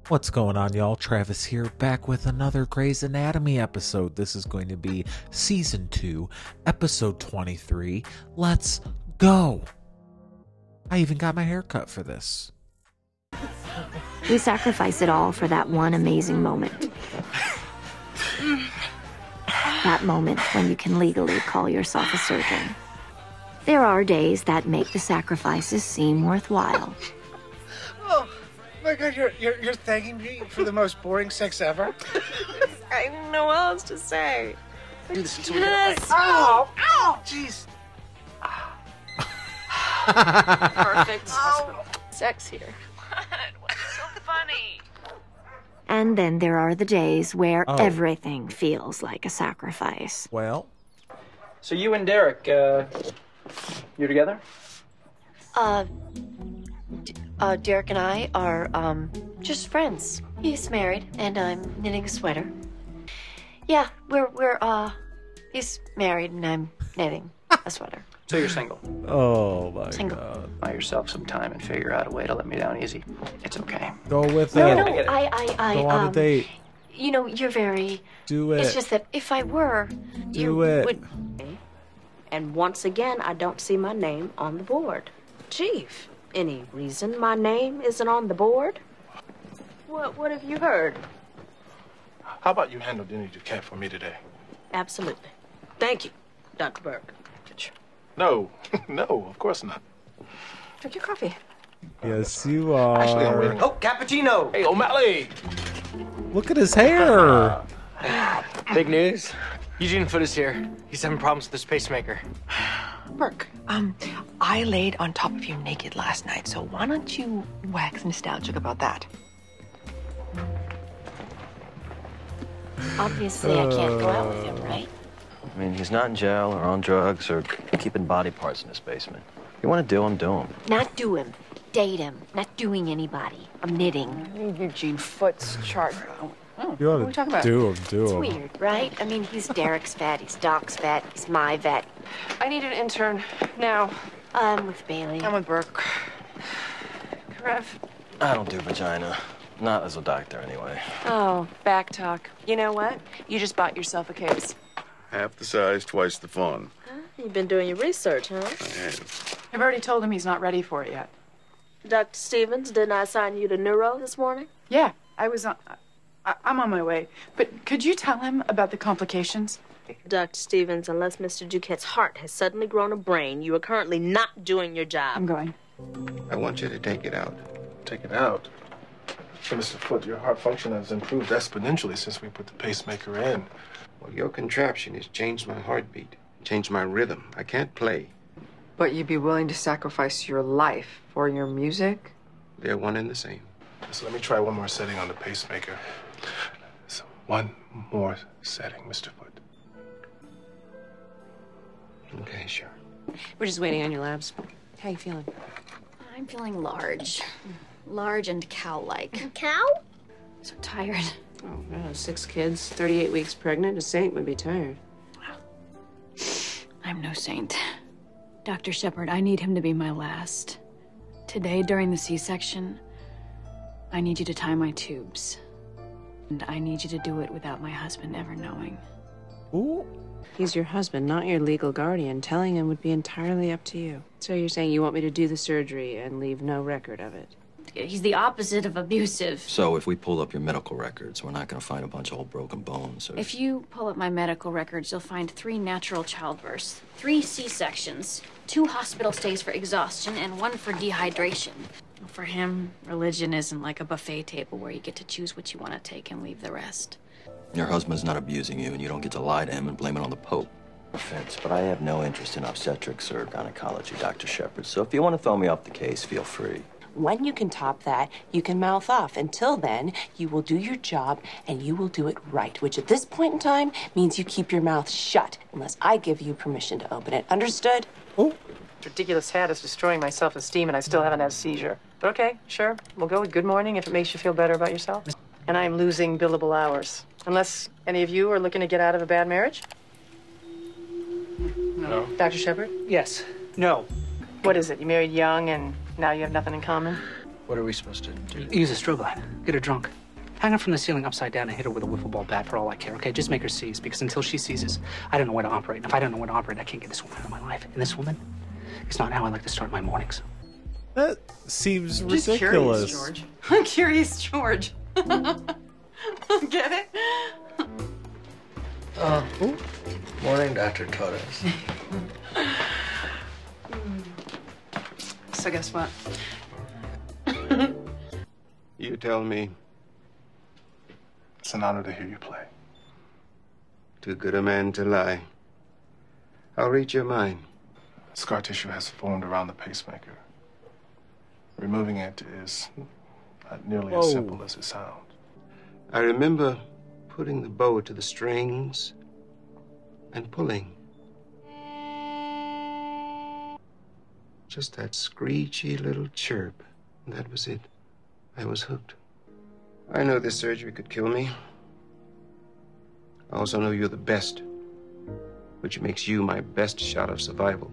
What's going on, y'all? Travis here, back with another Grey's Anatomy episode. This is going to be Season 2, Episode 23. Let's go! I even got my hair cut for this. We sacrifice it all for that one amazing moment. That moment when you can legally call yourself a surgeon. There are days that make the sacrifices seem worthwhile. Oh my God, you're thanking me for the most boring sex ever? I don't know what else to say. Do this until Yes. we get it right. Ow! Jeez. Perfect. Sex here. What? What's so funny? And then there are the days where everything feels like a sacrifice. Well, So you and Derek, you together? Derek and I are, just friends. He's married, and I'm knitting a sweater. Yeah, he's married, and I'm knitting a sweater. So you're single. oh my Single. God. Buy yourself some time and figure out a way to let me down easy. It's okay. Go with No, it. no, I get it. Go on a date. You know, you're very... Do it. It's just that if I were, Do it. And once again, I don't see my name on the board. Chief, any reason my name isn't on the board? What have you heard? How about you handle Denny Duquette for me today? Absolutely. Thank you, Dr. Burke. No, no, of course not. Drink your coffee. Yes, you are. Actually, I'm waiting. Oh, cappuccino! Hey, O'Malley! Look at his hair. Big news. Eugene Foote is here. He's having problems with his pacemaker. Burke, I laid on top of you naked last night, so why don't you wax nostalgic about that? obviously I can't go out with him, right? I mean, he's not in jail or on drugs or keeping body parts in his basement. If you want to do him, do him. Not do him. Date him. Not doing anybody. I'm knitting. Eugene Foote's chart. You ought to do him, It's weird, right? I mean, he's Derek's vet, he's Doc's vet, he's my vet. I need an intern now. I'm with Bailey. I'm with Burke. Karev. I don't do vagina. Not as a doctor, anyway. Oh, back talk. You know what? You just bought yourself a case. Half the size, twice the fun. You've been doing your research, huh? I have. I've already told him he's not ready for it yet. Dr. Stevens, didn't I assign you to neuro this morning? Yeah, I'm on my way. But could you tell him about the complications? Dr. Stevens, unless Mr. Duquette's heart has suddenly grown a brain, you are currently not doing your job. I'm going. I want you to take it out. Take it out. So, Mr. Foote, your heart function has improved exponentially since we put the pacemaker in. Well, your contraption has changed my heartbeat, changed my rhythm. I can't play. But you'd be willing to sacrifice your life for your music? They're one and the same. So let me try one more setting on the pacemaker. So one more setting, Mr. Foote. Okay, sure. We're just waiting on your labs. How you feeling? I'm feeling large. Large and cow-like. Cow? So tired. Oh, yeah, 6 kids, 38 weeks pregnant. A saint would be tired. I'm no saint. Dr. Shepard, I need him to be my last. Today, during the C-section, I need you to tie my tubes. And I need you to do it without my husband ever knowing. Ooh. He's your husband, not your legal guardian. Telling him would be entirely up to you. So you're saying you want me to do the surgery and leave no record of it? He's the opposite of abusive. So if we pull up your medical records, we're not going to find a bunch of old broken bones. Or... If you pull up my medical records, you'll find 3 natural childbirths, 3 C-sections, 2 hospital stays for exhaustion, and 1 for dehydration. For him, religion isn't like a buffet table where you get to choose what you want to take and leave the rest. Your husband's not abusing you, and you don't get to lie to him and blame it on the Pope. No offense, but I have no interest in obstetrics or gynecology, Dr. Shepard. So if you want to throw me off the case, feel free. When you can top that, you can mouth off. Until then, you will do your job and you will do it right, which at this point in time means you keep your mouth shut unless I give you permission to open it. Understood? Oh. Ridiculous hat is destroying my self-esteem, and I still haven't had a seizure. But okay, sure. We'll go with good morning if it makes you feel better about yourself. And I'm losing billable hours. Unless any of you are looking to get out of a bad marriage? No. Dr. Shepard? Yes. No. What is it? You married young and now you have nothing in common? What are we supposed to do? Use a strobe light. Get her drunk. Hang her from the ceiling upside down and hit her with a wiffle ball bat for all I care, okay? Just make her seize, because until she seizes, I don't know where to operate. And if I don't know where to operate, I can't get this woman out of my life. And this woman is not how I like to start my mornings. That seems Just ridiculous. Curious, George. I'm curious, George. Get it? Morning, Dr. Torres. So guess what? You tell me. It's an honor to hear you play. Too good a man to lie. I'll read your mind. Scar tissue has formed around the pacemaker. Removing it is not nearly as simple as it sounds. I remember putting the bow to the strings and pulling. Just that screechy little chirp. That was it. I was hooked. I know this surgery could kill me. I also know you're the best, which makes you my best shot of survival.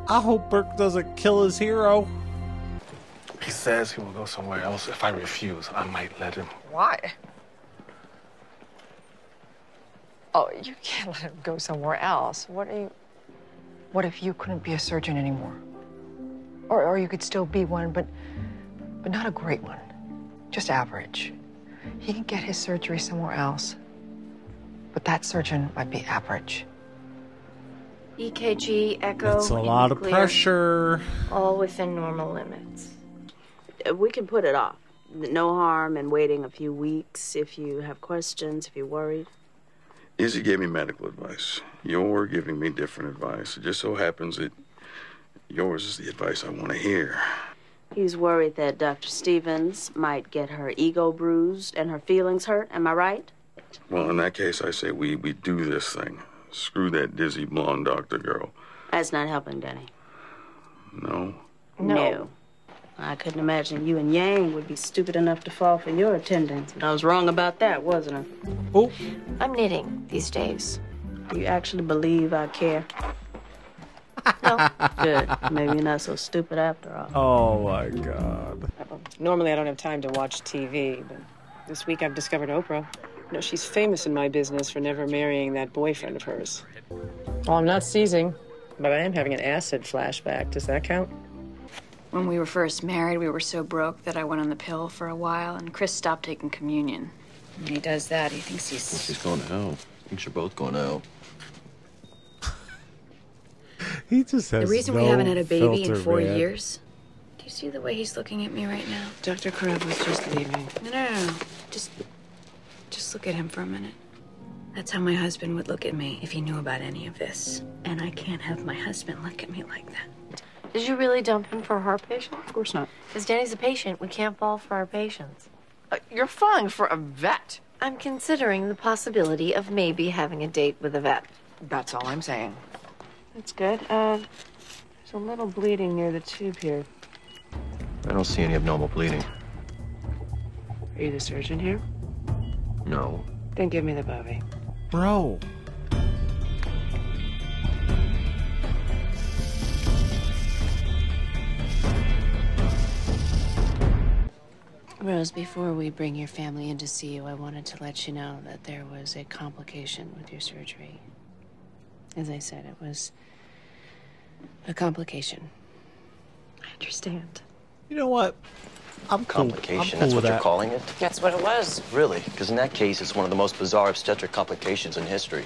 I hope Burke doesn't kill his hero. He says he will go somewhere else. If I refuse, I might let him. Why? Oh, you can't let him go somewhere else. What if you couldn't be a surgeon anymore? Or you could still be one, but not a great one. Just average. He can get his surgery somewhere else. But that surgeon might be average. EKG, echo, It's a lot of nuclear, pressure. all within normal limits. We can put it off. No harm in waiting a few weeks if you have questions, if you're worried. Izzy gave me medical advice. You're giving me different advice. It just so happens that yours is the advice I want to hear. He's worried that Dr. Stevens might get her ego bruised and her feelings hurt. Am I right? Well, in that case, I say we do this thing. Screw that dizzy blonde doctor girl. That's not helping, Denny. No? No. I couldn't imagine you and Yang would be stupid enough to fall for your attendance. But I was wrong about that, wasn't I? Oh. I'm knitting these days. Do you actually believe I care? No. Good. Maybe you're not so stupid after all. Oh my God. Normally I don't have time to watch TV, but this week I've discovered Oprah. You know, she's famous in my business for never marrying that boyfriend of hers. Well, I'm not seizing, but I am having an acid flashback. Does that count? When we were first married, we were so broke that I went on the pill for a while, and Chris stopped taking communion. When he does that, he thinks he's... She's going to hell. Thinks you're both going to hell. He just has The reason no we haven't had a baby in filter, 4 man. years... Do you see the way he's looking at me right now? Dr. Karev was just leaving. No. Just look at him for a minute. That's how my husband would look at me if he knew about any of this. And I can't have my husband look at me like that. Did you really dump him for her patient? Of course not. Because Danny's a patient. We can't fall for our patients. You're falling for a vet. I'm considering the possibility of maybe having a date with a vet. That's all I'm saying. That's good. There's a little bleeding near the tube here. I don't see any abnormal bleeding. Are you the surgeon here? No. Then give me the bobby. Bro. Rose, before we bring your family in to see you, I wanted to let you know that there was a complication with your surgery. As I said, it was a complication. I understand. You know what? I'm cool. Complication, I'm cool that's with what you're that. calling it? That's what it was. Really? Because in that case, it's one of the most bizarre obstetric complications in history.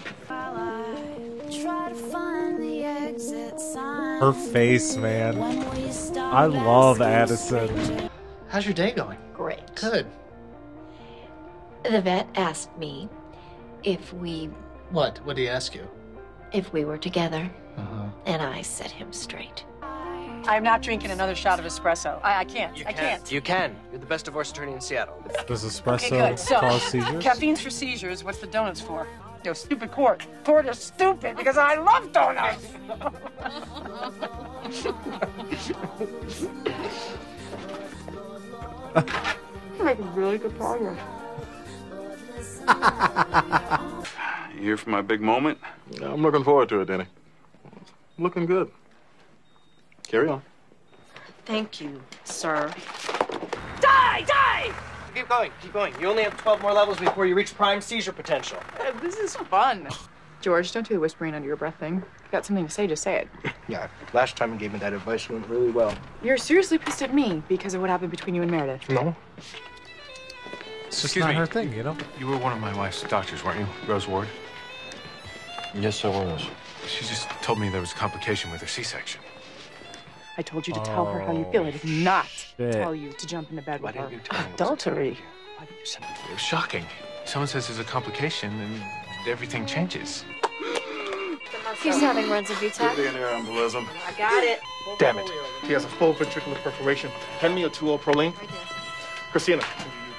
Her face, man. I love Addison. How's your day going? Great. Good. The vet asked me if we What? What did he ask you? if we were together, Uh-huh. and I set him straight. I'm not drinking another shot of espresso. I can't. I can't. You can. You're the best divorce attorney in Seattle. Does Okay, espresso good. So, cause seizures? caffeine's for seizures. What's the donuts for? Yo, stupid Court. Court is stupid because I love donuts. Make a really good progress. You here for my big moment? I'm looking forward to it, Denny. Looking good. Carry on. Thank you, sir. Die! Die! Keep going, keep going. You only have 12 more levels before you reach prime seizure potential. This is fun. George, don't do the whispering under your breath thing. If you got something to say, just say it. Yeah, last time you gave me that advice went really well. You're seriously pissed at me because of what happened between you and Meredith. No. It's just not her thing, you know? You were one of my wife's doctors, weren't you? Rose Ward? Yes, I was. She just told me there was a complication with her C-section. I told you to tell her how you feel. I did not shit. tell you to jump into bed with her. Adultery. It was shocking. Someone says there's a complication and everything changes. He's having runs of Utah. embolism. I got it. Damn it. He has a full ventricular perforation. Hand me a 2-0 Proline. Christina,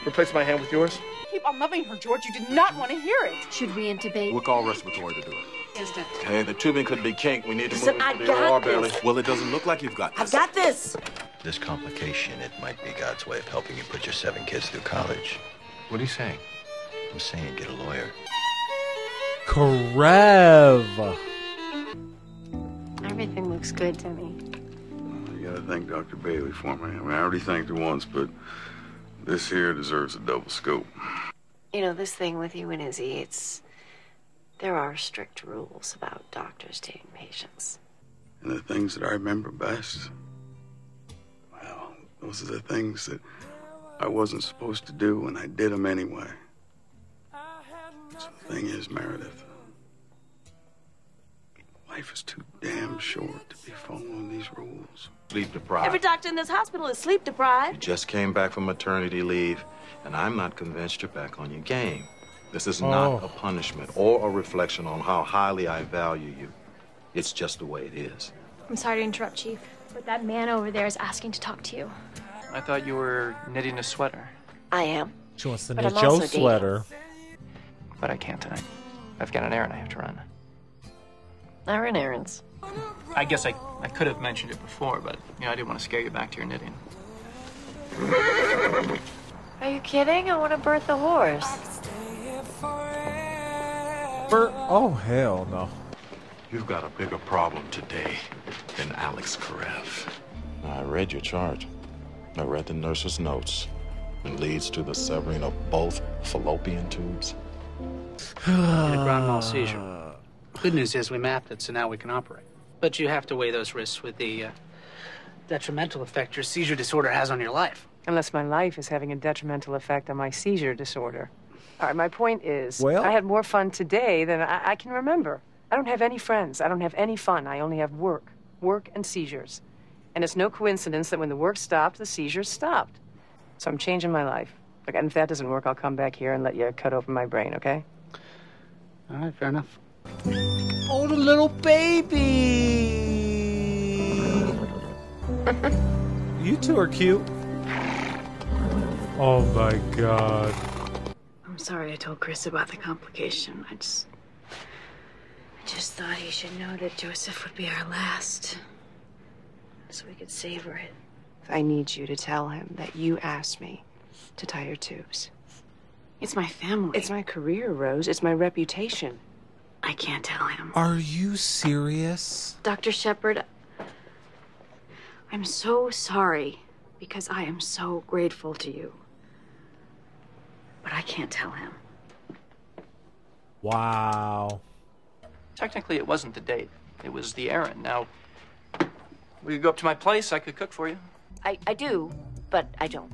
replace my hand with yours. Keep on loving her, George. You did not want to hear it. Should we intubate? We'll call respiratory to do it. Instant. Hey, the tubing could be kinked. We need to Listen, move I it to the got OR this. barely. Well, it doesn't look like you've got I this. got this. This complication, it might be God's way of helping you put your 7 kids through college. What are you saying? I'm saying get a lawyer. Karev. Everything looks good to me. You gotta thank Dr. Bailey for me. I mean, I already thanked her once, but this here deserves a double scope. You know, this thing with you and Izzy, there are strict rules about doctors taking patients. And the things that I remember best, well, those are the things that I wasn't supposed to do, and I did them anyway. So the thing is, Meredith, life is too damn short to be following these rules. Sleep deprived. Every doctor in this hospital is sleep You deprived. just came back from maternity leave, and I'm not convinced you're back on your game. This is not a punishment or a reflection on how highly I value you. It's just the way it is. I'm sorry to interrupt, Chief, but that man over there is asking to talk to you. I thought you were knitting a sweater. I am. She wants to But knit I'm Joe's also dating. sweater. But I can't tonight. I've got an errand I have to run. I run errands. I guess I could have mentioned it before, but I didn't want to scare you back to your knitting. Are you kidding? I want to birth a horse. Oh, hell no. You've got a bigger problem today than Alex Karev. I read your chart. I read the nurse's notes. It leads to the severing of both fallopian tubes. And a grand mal seizure. Good news is we mapped it, so now we can operate. But you have to weigh those risks with the detrimental effect your seizure disorder has on your life. Unless my life is having a detrimental effect on my seizure disorder. All right, my point is, Well- I had more fun today than I can remember. I don't have any friends. I don't have any fun. I only have work. Work and seizures. And it's no coincidence that when the work stopped, the seizures stopped. So I'm changing my life. Look, and if that doesn't work, I'll come back here and let you cut open my brain, okay? All right, fair enough. Oh, the little baby. You two are cute. Oh my god. I'm sorry I told Chris about the complication. I just thought he should know that Joseph would be our last, so we could savor it. I need you to tell him that you asked me to tie your tubes. It's my family. It's my career, Rose. It's my reputation. I can't tell him. Are you serious? Dr. Shepard, I'm so sorry because I am so grateful to you. But I can't tell him. Wow. Technically, it wasn't the date. It was the errand. Now, we could go up to my place. I could cook for you. I do, but I don't.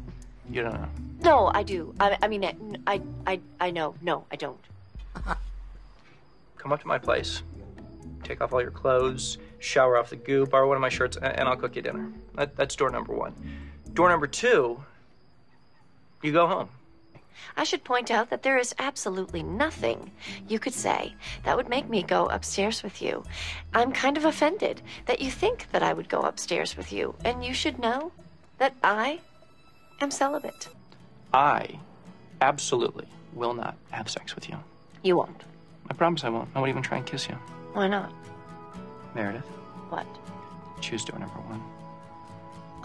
You don't know. No, I do. I mean, I know. No, I don't. Come up to my place. Take off all your clothes, shower off the goo, borrow one of my shirts, and I'll cook you dinner. That's door number 1. Door number 2, you go home. I should point out that there is absolutely nothing you could say that would make me go upstairs with you. I'm kind of offended that you think that I would go upstairs with you, and you should know that I am celibate. I absolutely will not have sex with you. You won't. I promise I won't. I won't even try and kiss you. Why not? Meredith, What? choose door number 1.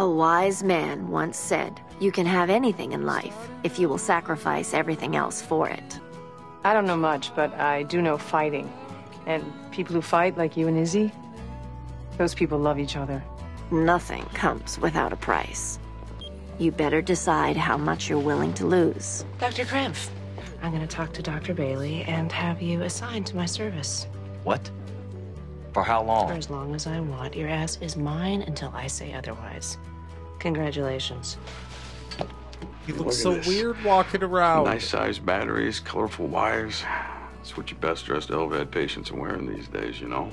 A wise man once said, "You can have anything in life if you will sacrifice everything else for it." I don't know much, but I do know fighting. And people who fight, like you and Izzy, those people love each other. Nothing comes without a price. You better decide how much you're willing to lose. Dr. Karev, I'm going to talk to Dr. Bailey and have you assigned to my service. What? For how long? For as long as I want. Your ass is mine until I say otherwise. Congratulations. He looks so weird walking around. Nice sized batteries, colorful wires. That's what your best dressed LVAD patients are wearing these days, you know?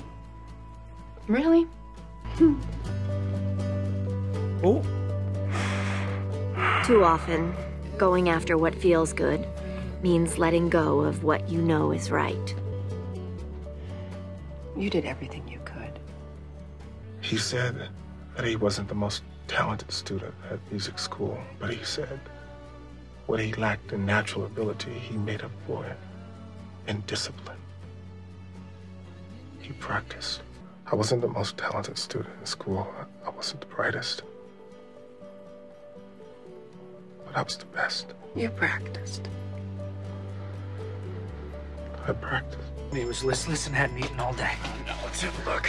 Really? Oh. Too often, going after what feels good means letting go of what you know is right. You did everything you could. He said that he wasn't the most talented student at music school, but he said what he lacked in natural ability, he made up for it in discipline. He practiced. I wasn't the most talented student in school. I wasn't the brightest. But I was the best. You practiced. I practiced. He was listless and hadn't eaten all day. Now let's have a look.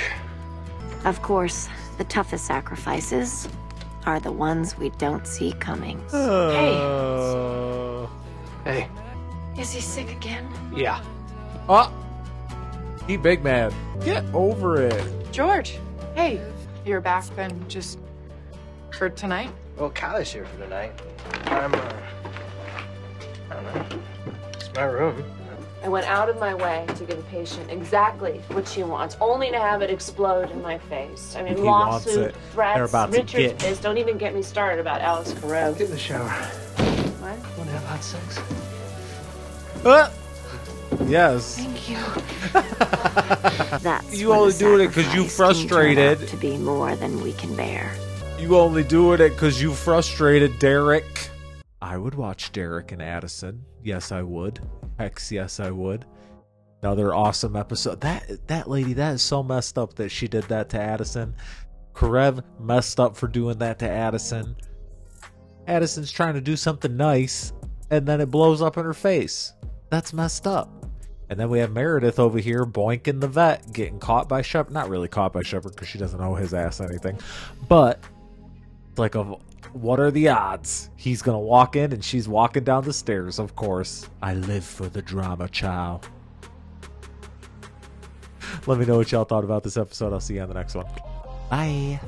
Of course, the toughest sacrifices are the ones we don't see coming. Hey. Is he sick again? Yeah. Oh! He big man. Get over it. George, hey, you're back then just for tonight? Well, Kylie's here for tonight. I don't know. It's my room. I went out of my way to give a patient exactly what she wants, only to have it explode in my face. I mean, He wants lawsuit, it. They're threats, about to Richard get- is. Don't even get me started about Alex Karev. Get in the shower. What? Want to have hot sex? Yes. Thank you. That's You when only the doing it because you sacrifice can turn out frustrated. to be more than we can bear. You only doing it because you frustrated, Derek. I would watch Derek and Addison. Yes, I would. Hex, yes, I would. Another awesome episode. That lady, that is so messed up that she did that to Addison. Karev messed up for doing that to Addison. Addison's trying to do something nice, and then it blows up in her face. That's messed up. And then we have Meredith over here boinking the vet, getting caught by Shepard. Not really caught by Shepard because she doesn't owe his ass anything. But it's like, what are the odds? He's going to walk in and she's walking down the stairs, of course. I live for the drama, child. Let me know what y'all thought about this episode. I'll see you on the next one. Bye.